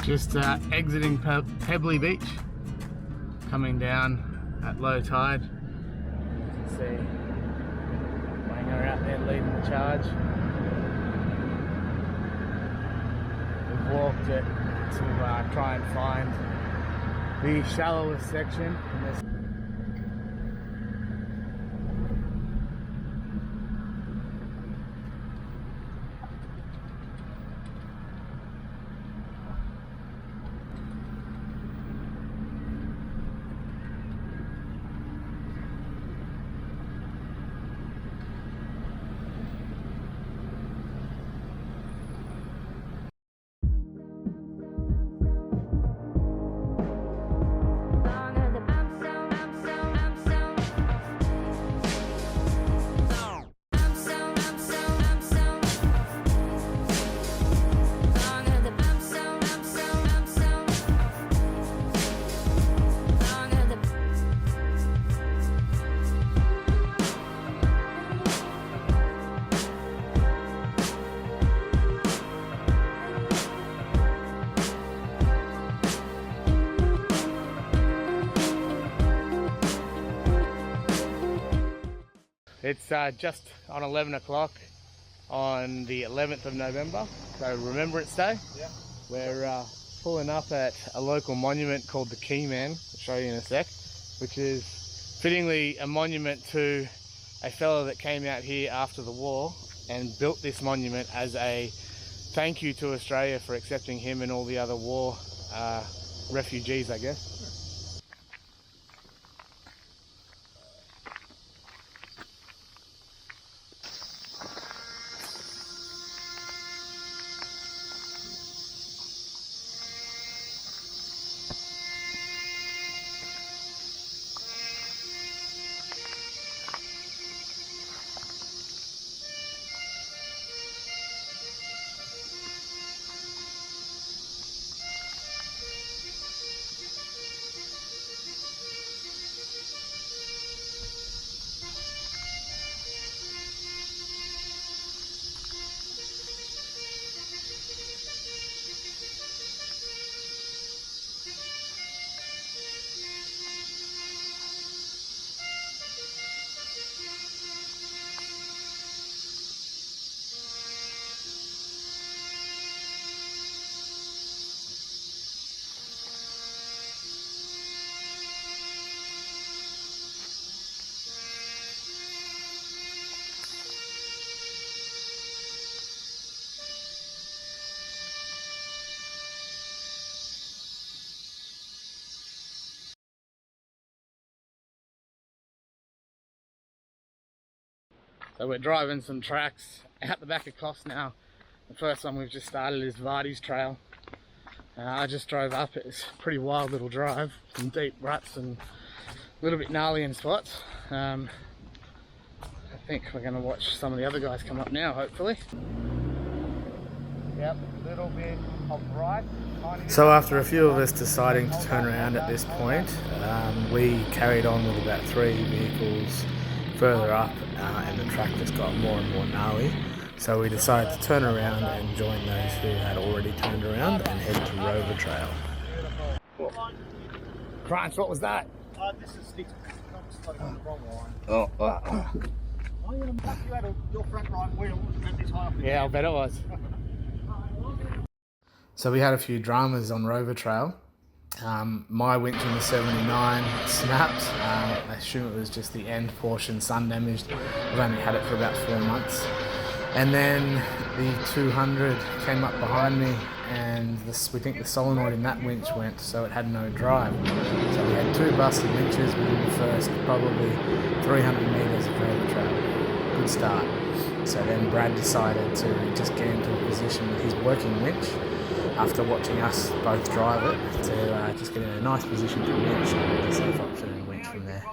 Just exiting Pebbly Beach, coming down at low tide. You can see Wanger out there leading the charge. We've walked it to try and find the shallowest section. It's just on 11 o'clock on the 11th of November, so Remembrance Day. Yeah. We're pulling up at a local monument called the Key Man, I'll show you in a sec, which is fittingly a monument to a fellow that came out here after the war and built this monument as a thank you to Australia for accepting him and all the other war refugees, I guess. So we're driving some tracks out the back of Coffs now. The first one we've just started is Vardy's Trail. I just drove up. It's a pretty wild little drive, some deep ruts and a little bit gnarly in spots. I think we're going to watch some of the other guys come up now, hopefully. Yep, a little bit of right. So after a few of us deciding to turn around at this point, we carried on with about 3 vehicles further up, and the track just got more and more gnarly. So we decided to turn around and join those who had already turned around and head to Rover Trail. Crunch, what was that? This is sticks. I'm on the wrong line. Oh. I'm going to muck you out of your front right wheel and this high up. Yeah, I bet it was. So we had a few dramas on Rover Trail. My winch in the 79 snapped. I assume it was just the end portion sun damaged. I've only had it for about 4 months. And then the 200 came up behind me, and we think the solenoid in that winch went, so it had no drive. So we had 2 busted winches within the first probably 300 metres of Rover Trail. Good start. So then Brad decided to just get into a position with his working winch, after watching us both drive it, to just get in a nice position to winch and the safe option and winch from there.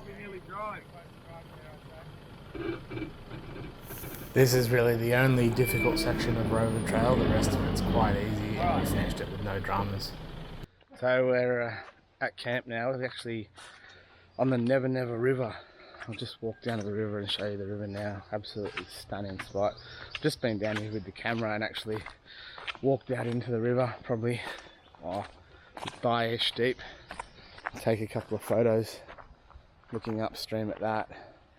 This is really the only difficult section of Rover Trail. The rest of it's quite easy, and we finished it with no dramas. So we're at camp now. We're actually on the Never Never River. I'll just walk down to the river and show you the river now. Absolutely stunning spot. I've just been down here with the camera and actually walked out into the river, probably thigh-ish deep. Take a couple of photos looking upstream at that.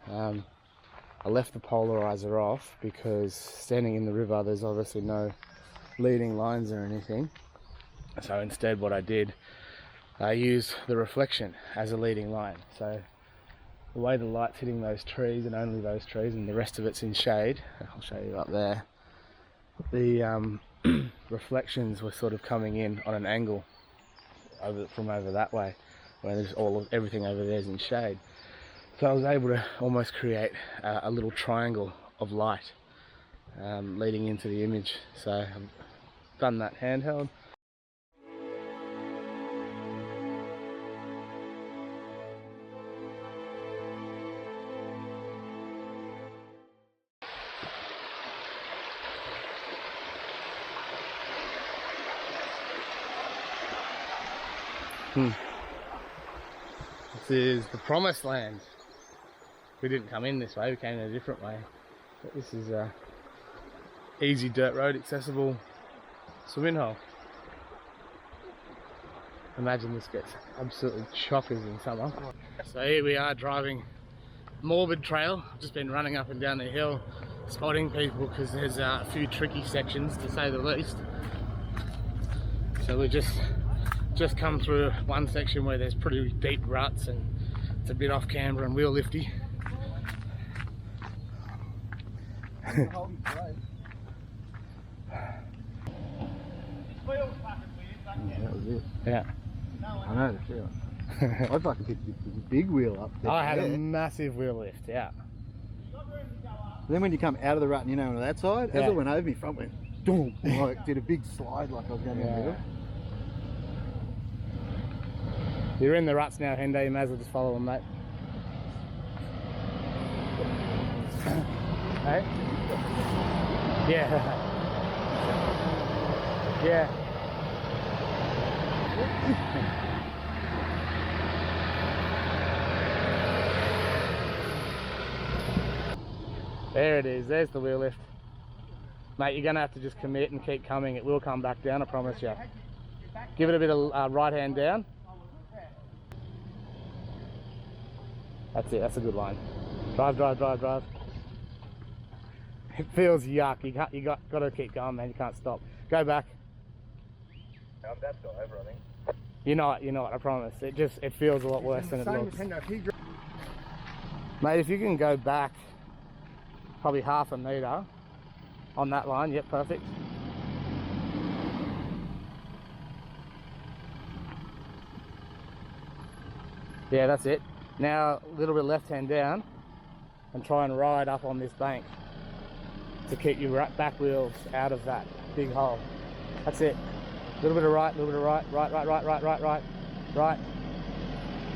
I left the polarizer off because standing in the river there's obviously no leading lines or anything, so instead what I did, I used the reflection as a leading line. So the way the light's hitting those trees, and only those trees, and the rest of it's in shade, I'll show you up there, the reflections were sort of coming in on an angle from over that way, where there's everything over there is in shade. So I was able to almost create a little triangle of light leading into the image. So I've done that handheld. This is the promised land. We didn't come in this way, we came in a different way. But this is a easy dirt road, accessible swimming hole. Imagine this gets absolutely chockers in summer. So here we are driving Morbid Trail. I've just been running up and down the hill, spotting people because there's a few tricky sections to say the least. So we just come through one section where there's pretty deep ruts and it's a bit off camber and wheel lifty. That was it. Yeah. I know the feeling. I'd like to pick the big wheel up. I had a massive wheel lift, yeah. Then when you come out of the rut and you know on that side, as Yeah. I went over, my front went boom, like did a big slide like I was going in the middle. You're in the ruts now, Hendo, you may as well just follow them, mate. Hey? Yeah. Yeah. There it is, there's the wheel lift. Mate, you're gonna have to just commit and keep coming. It will come back down, I promise you. Give it a bit of right hand down. That's it, that's a good line. Drive, drive, drive, drive. It feels yuck. You got to keep going, man. You can't stop. Go back. I'm that's got over, I think. You're not. I promise. It feels a lot worse than it looks. Mate, if you can go back probably half a metre on that line, yep, perfect. Yeah, that's it. Now a little bit left hand down and try and ride up on this bank to keep your back wheels out of that big hole. That's it. A little bit of right, a little bit of right, right, right, right, right, right, right, right.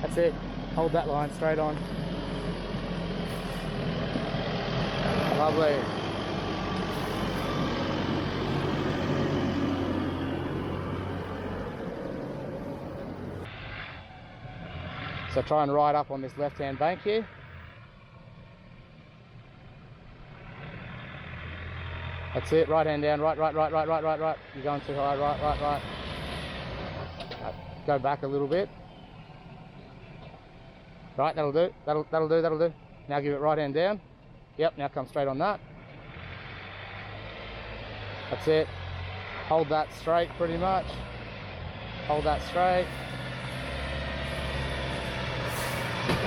That's it. Hold that line straight on. Lovely. So try and ride up on this left-hand bank here. That's it, right hand down, right, right, right, right, right, right, right. You're going too high, right, right, right. Go back a little bit. Right, that'll do, that'll do, that'll do. Now give it right hand down. Yep, now come straight on that. That's it. Hold that straight pretty much. Hold that straight.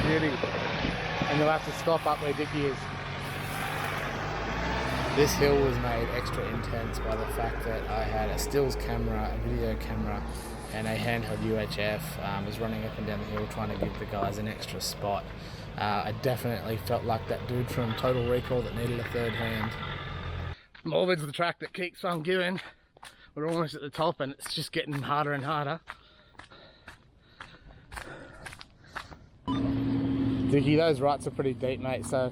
Beauty. And you'll have to stop up where Dickie is. This hill was made extra intense by the fact that I had a stills camera, a video camera, and a handheld UHF. I was running up and down the hill trying to give the guys an extra spot. I definitely felt like that dude from Total Recall that needed a third hand. Morbid's the track that keeps on giving. We're almost at the top and it's just getting harder and harder. Dickie, those ruts are pretty deep, mate, so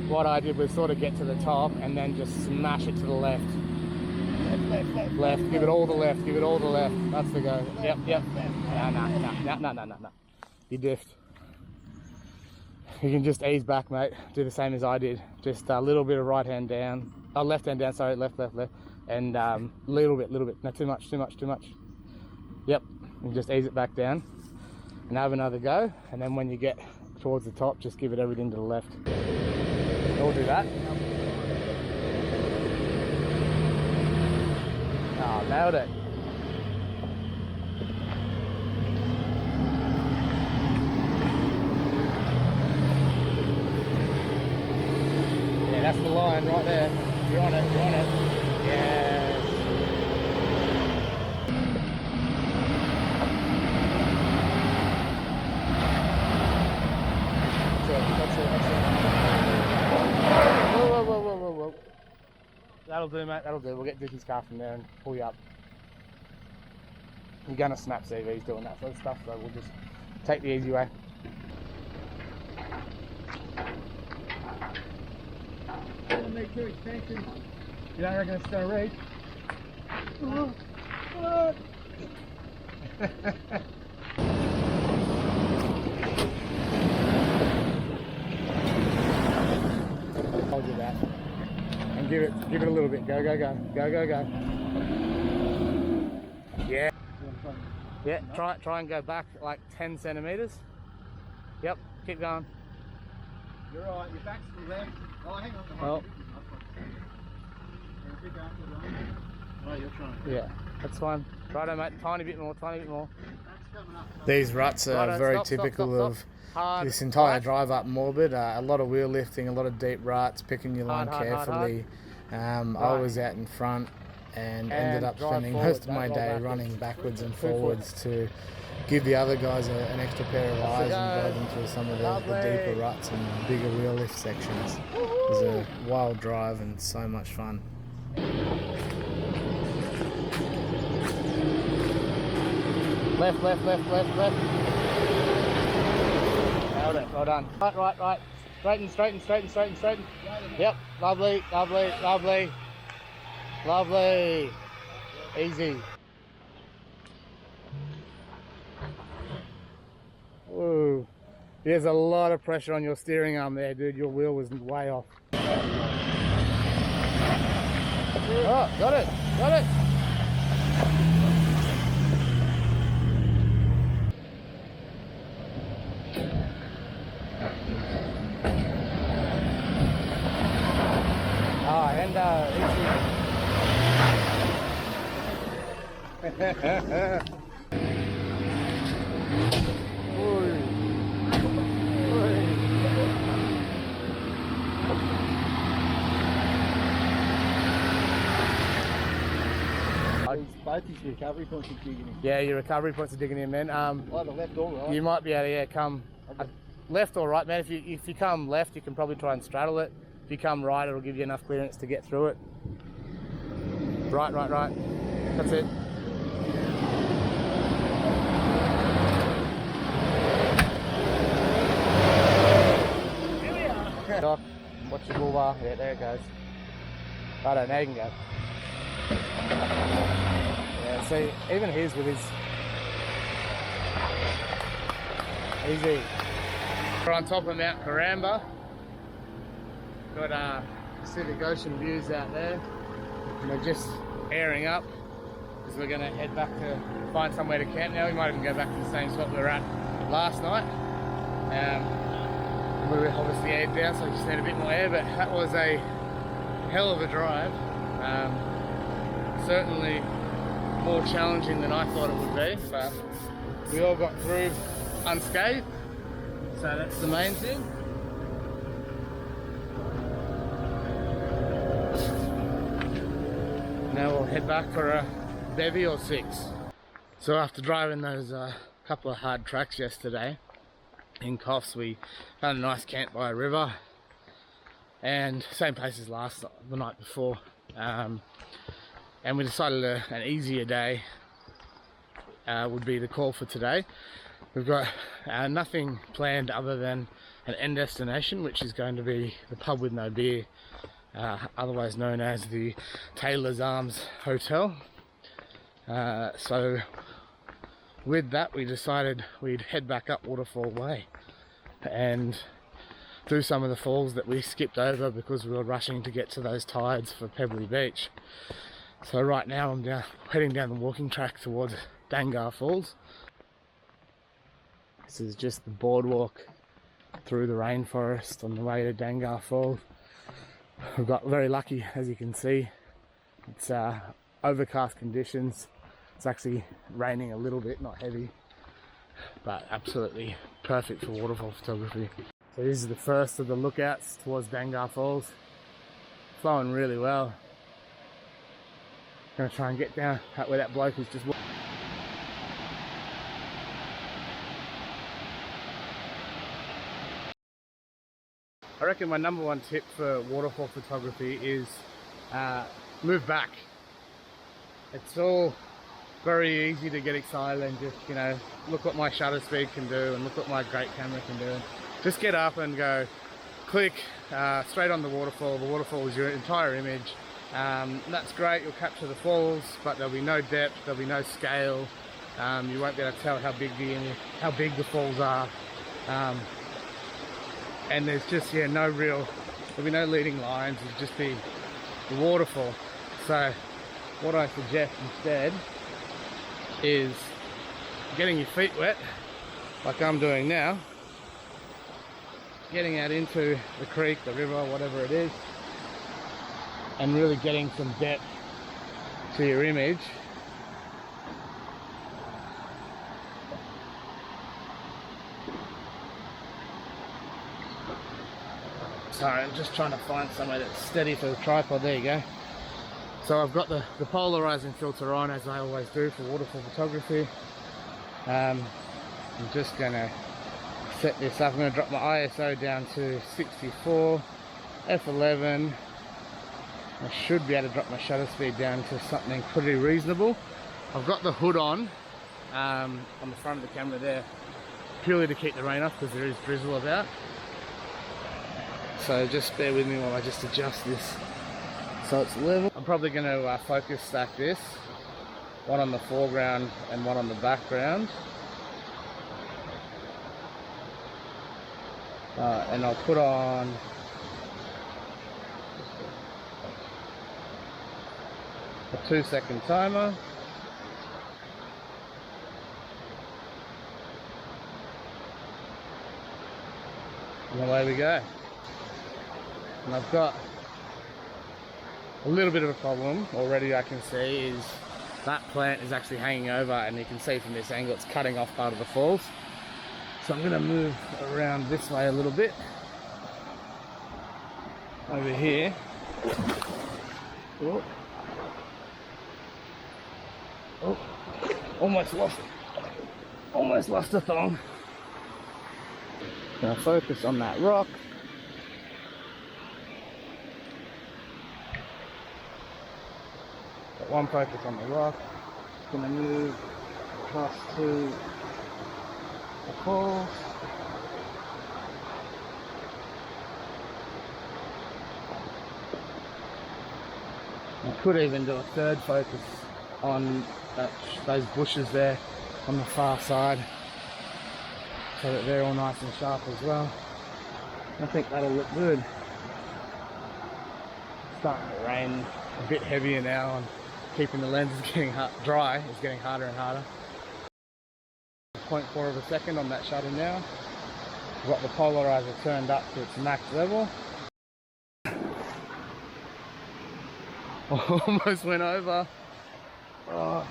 what I did was sort of get to the top and then just smash it to the left. Left, give it all the left, give it all the left. That's the go. Yep. No. You diffed. You can just ease back, mate. Do the same as I did. Just a little bit of right hand down. Oh, left hand down, sorry, left. and little bit, not too much. Yep, and just ease it back down and have another go, and then when you get towards the top, just give it everything to the left. We'll do that. Oh, nailed it. Yeah, that's the line right there. You're on it, Yes. That's it. Whoa. That'll do, mate, that'll do. We'll get Dicky's car from there and pull you up. You're gonna snap CVs doing that sort of stuff, so we'll just take the easy way. Make too expensive. You don't reckon it's gonna reach? I'll do that. And give it a little bit. Go. Yeah. Yeah, try and go back like 10 centimeters. Yep, keep going. You're all right, your back's to the left. Oh, hang on. Oh. Oh, you're trying. Yeah, that's fine. Righto, mate, tiny bit more. That's coming up. These ruts are Righto, very stop. typical of Hard, this entire right. drive up Morbid. A lot of wheel lifting, a lot of deep ruts, picking your line carefully. I was out in front and ended up spending most of my day running backwards and forwards to give the other guys an extra pair of eyes and guide them through some of the deeper ruts and bigger wheel lift sections. It was a wild drive and so much fun. Left. Nailed it, well done. Right. Straighten. Yep, lovely. Easy. Whoa. There's a lot of pressure on your steering arm there, dude. Your wheel was way off. Oh, got it. Both these recovery points are digging in. Yeah, your recovery points are digging in, man. Either left or right. You might be able to come left or right, man. If you come left, you can probably try and straddle it. If you come right, it'll give you enough clearance to get through it. Right. That's it. Here we are. Doc, watch your bull bar. Yeah, there it goes. Righto, now you can go. Yeah, see, even his with his... Easy. We're on top of Mount Karamba. Got Pacific Ocean views out there. And we're just airing up because we're going to head back to find somewhere to camp now. We might even go back to the same spot we were at last night. We were obviously aired down, so we just need a bit more air, but that was a hell of a drive. Certainly more challenging than I thought it would be, but we all got through unscathed, so that's the main thing. Now we'll head back for a bevy or 6. So after driving those couple of hard tracks yesterday in Coffs, we found a nice camp by a river, and same place as the night before. And we decided an easier day would be the call for today. We've got nothing planned other than an end destination, which is going to be the Pub with No Beer, otherwise known as the Taylor's Arms Hotel. So with that, we decided we'd head back up Waterfall Way and do some of the falls that we skipped over because we were rushing to get to those tides for Pebbly Beach. So right now I'm heading down the walking track towards Dangar Falls. This is just the boardwalk through the rainforest on the way to Dangar Falls. We've got very lucky, as you can see. It's overcast conditions. It's actually raining a little bit, not heavy, but absolutely perfect for waterfall photography. So this is the first of the lookouts towards Dangar Falls. Flowing really well. Gonna try and get down where that bloke is just walking. I reckon my number one tip for waterfall photography is move back. It's all very easy to get excited and just, you know, look what my shutter speed can do and look what my great camera can do. Just get up and go click straight on the waterfall. The waterfall is your entire image. That's great, you'll capture the falls, but there'll be no depth, there'll be no scale. You won't be able to tell how big the falls are. And there's just, yeah, there'll be no leading lines, it'll just be the waterfall. So what I suggest instead is getting your feet wet, like I'm doing now, getting out into the creek, the river, whatever it is, and really getting some depth to your image. Sorry, I'm just trying to find somewhere that's steady for the tripod. There you go. So I've got the polarizing filter on, as I always do for waterfall photography. I'm just gonna set this up. I'm gonna drop my ISO down to 64, f11. I should be able to drop my shutter speed down to something pretty reasonable. I've got the hood on the front of the camera there, purely to keep the rain off because there is drizzle about. So just bear with me while I just adjust this so it's level. I'm probably going to focus stack this, one on the foreground and one on the background. And I'll put on a 2-second timer. And away we go. And I've got a little bit of a problem already. I can see is that plant is actually hanging over, and you can see from this angle it's cutting off part of the falls. So I'm going to move around this way a little bit over here. Oh, almost lost the thong. Now focus on that rock. Got one focus on the rock. Gonna move across to the falls. I could even do a third focus on those bushes there on the far side, so that they're all nice and sharp as well. I think that'll look good. It's starting to rain a bit heavier now, and keeping the lenses getting dry is getting harder and harder. 0.4 of a second on that shutter now. I've got the polarizer turned up to its max level. Almost went over. Oh.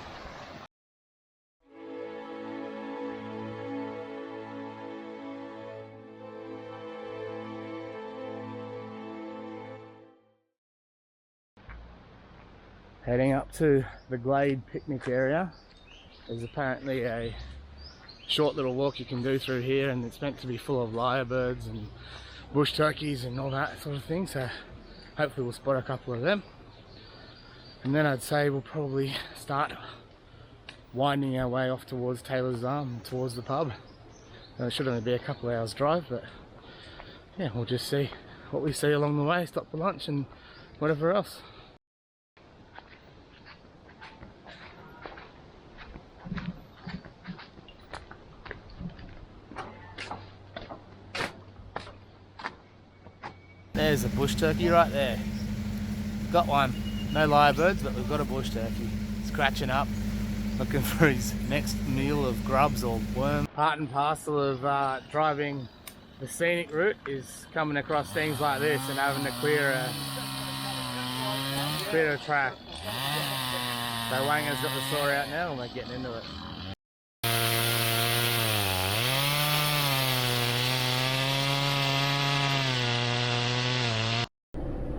Heading up to the Glade picnic area. There's apparently a short little walk you can do through here, and it's meant to be full of lyrebirds and bush turkeys and all that sort of thing, so hopefully we'll spot a couple of them. And then I'd say we'll probably start winding our way off towards Taylor's Arm, towards the pub. It should only be a couple of hours drive, but yeah, we'll just see what we see along the way, stop for lunch and whatever else. There's a bush turkey right there. Got one. No lyrebirds, but we've got a bush turkey scratching up, looking for his next meal of grubs or worms. Part and parcel of driving the scenic route is coming across things like this and having to clear a track. So Wanga's got the saw out now and we're getting into it.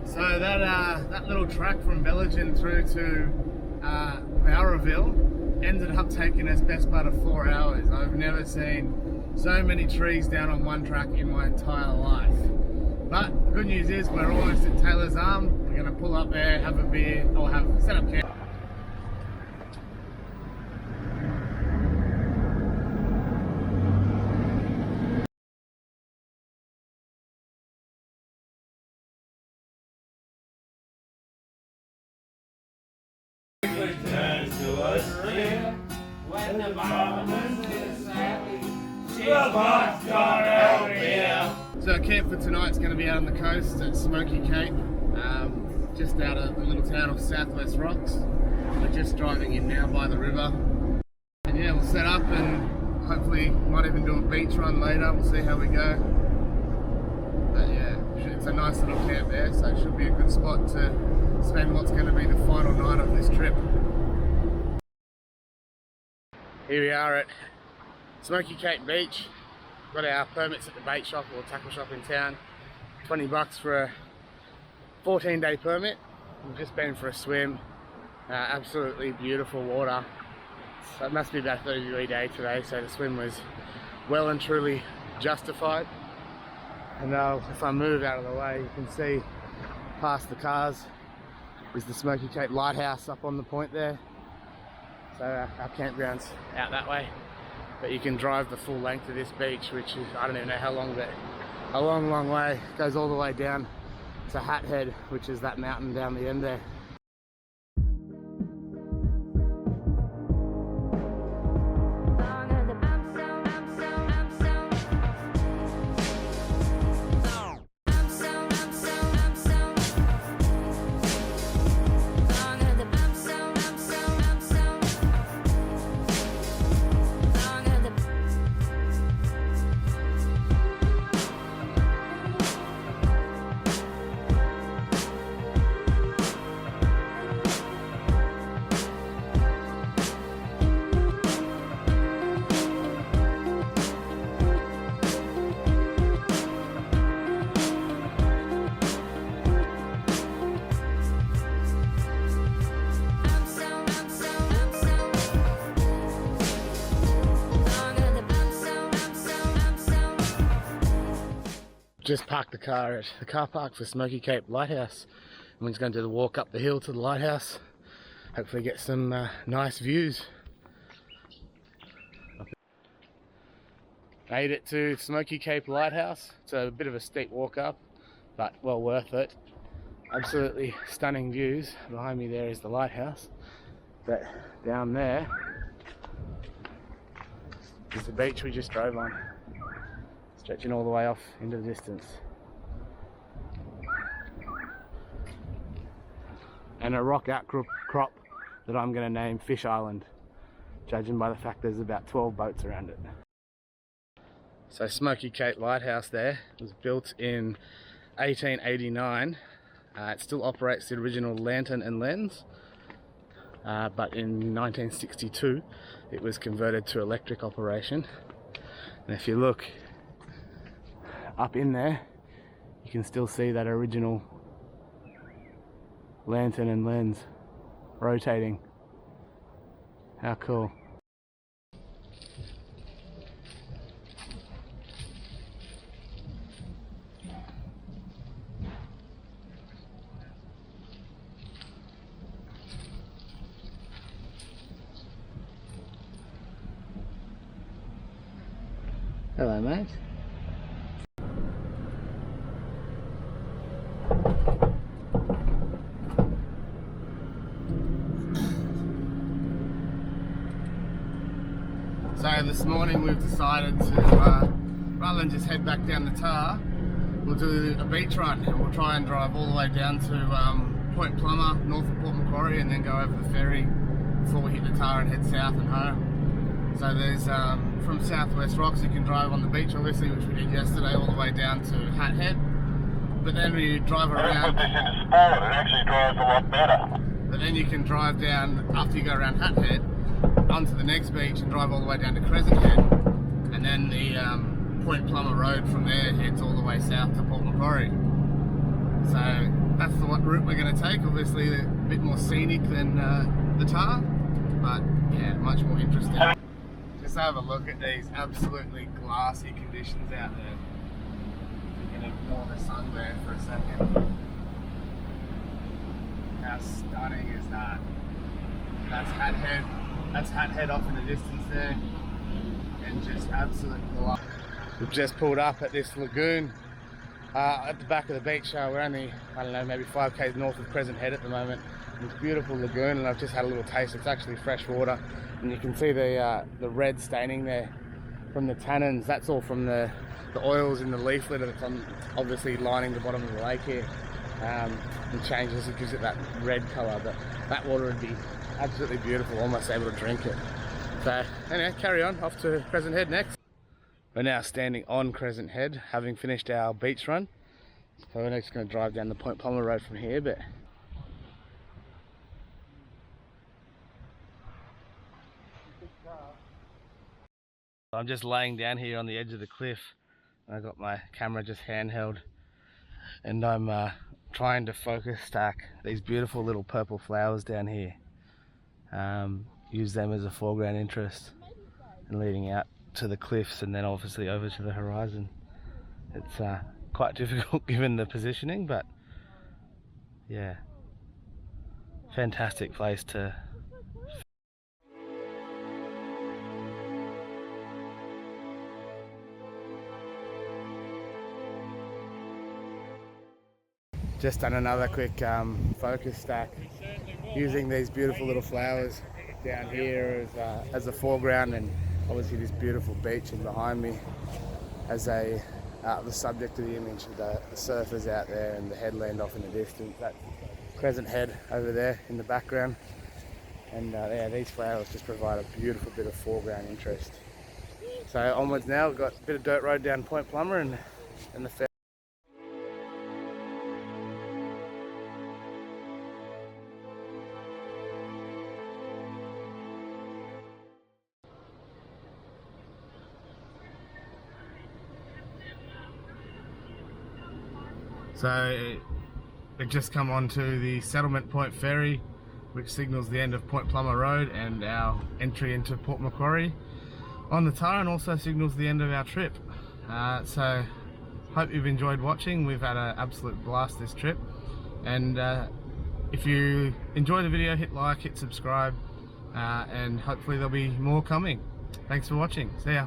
So that little track from Belgium through to Bowerville ended up taking us best part of 4 hours. I've never seen so many trees down on one track in my entire life. But the good news is we're almost at Taylor's Arm. We're going to pull up there, have a beer, or set up camp. So our camp for tonight's going to be out on the coast at Smoky Cape, just out of the little town of Southwest Rocks. We're just driving in now by the river. And yeah, we'll set up and hopefully might even do a beach run later. We'll see how we go. But yeah, it's a nice little camp there, so it should be a good spot to spend what's going to be the final night of this trip. Here we are at Smoky Cape Beach. Got our permits at the bait shop or tackle shop in town. $20 for a 14-day permit. We've just been for a swim. Absolutely beautiful water. So it must be about a 30-degree day today, so the swim was well and truly justified. And now if I move out of the way, you can see past the cars is the Smoky Cape Lighthouse up on the point there. So our campground's out that way. But you can drive the full length of this beach, which is, I don't even know how long, but a long way. It goes all the way down to Hat Head, which is that mountain down the end there. Just parked the car at the car park for Smoky Cape Lighthouse. I'm just going to do the walk up the hill to the lighthouse. Hopefully get some nice views. Made it to Smoky Cape Lighthouse. It's a bit of a steep walk up, but well worth it. Absolutely stunning views. Behind me there is the lighthouse. But down there is the beach we just drove on, stretching all the way off into the distance. And a rock outcrop that I'm going to name Fish Island, judging by the fact there's about 12 boats around it. So Smoky Cape Lighthouse there was built in 1889. It still operates the original lantern and lens, but in 1962 it was converted to electric operation. And if you look up in there, you can still see that original lantern and lens rotating. How cool. Hello, mate. So this morning we've decided to, rather than just head back down the Tar, we'll do a beach run and we'll try and drive all the way down to Point Plummer, north of Port Macquarie, and then go over the ferry before we hit the Tar and head south and home. So there's, from Southwest Rocks, you can drive on the beach, obviously, which we did yesterday, all the way down to Hat Head. But then we drive around. Put this into sport, it actually drives a lot better. But then you can drive down, after you go around Hat Head, onto the next beach and drive all the way down to Crescent Head. And then the Point Plummer Road from there heads all the way south to Port Macquarie. So that's the route we're going to take. Obviously a bit more scenic than the Tar, but yeah, much more interesting. Just have a look at these absolutely glassy conditions out there. We can ignore the sun there for a second. How stunning is that? That's Hat Head. That's Hat Head off in the distance there, and just absolute glass. We've just pulled up at this lagoon at the back of the beach. We're only, I don't know, maybe 5 k's north of Crescent Head at the moment. This beautiful lagoon, and I've just had a little taste. It's actually fresh water, and you can see the red staining there from the tannins. That's all from the oils in the leaf litter that's obviously lining the bottom of the lake here. And changes, it gives it that red colour, but that water would be absolutely beautiful, almost able to drink it. So anyway, carry on, off to Crescent Head next. We're now standing on Crescent Head, having finished our beach run. So we're next going to drive down the Point Plummer Road from here, but I'm just laying down here on the edge of the cliff. I got my camera just handheld, and I'm trying to focus stack these beautiful little purple flowers down here. Use them as a foreground interest and leading out to the cliffs and then obviously over to the horizon. It's quite difficult given the positioning, but yeah, fantastic place to just done another quick focus stack using these beautiful little flowers down here as a foreground, and obviously this beautiful beach in behind me as the subject of the image, the surfers out there and the headland off in the distance. That's Crescent Head over there in the background, and yeah, these flowers just provide a beautiful bit of foreground interest. So onwards now, we've got a bit of dirt road down Point Plummer and the ferry. So it just come on to the Settlement Point ferry, which signals the end of Point Plummer Road and our entry into Port Macquarie on the Tar, and also signals the end of our trip. So hope you've enjoyed watching. We've had an absolute blast this trip, and if you enjoy the video, hit like, hit subscribe, and hopefully there'll be more coming. Thanks for watching. See ya.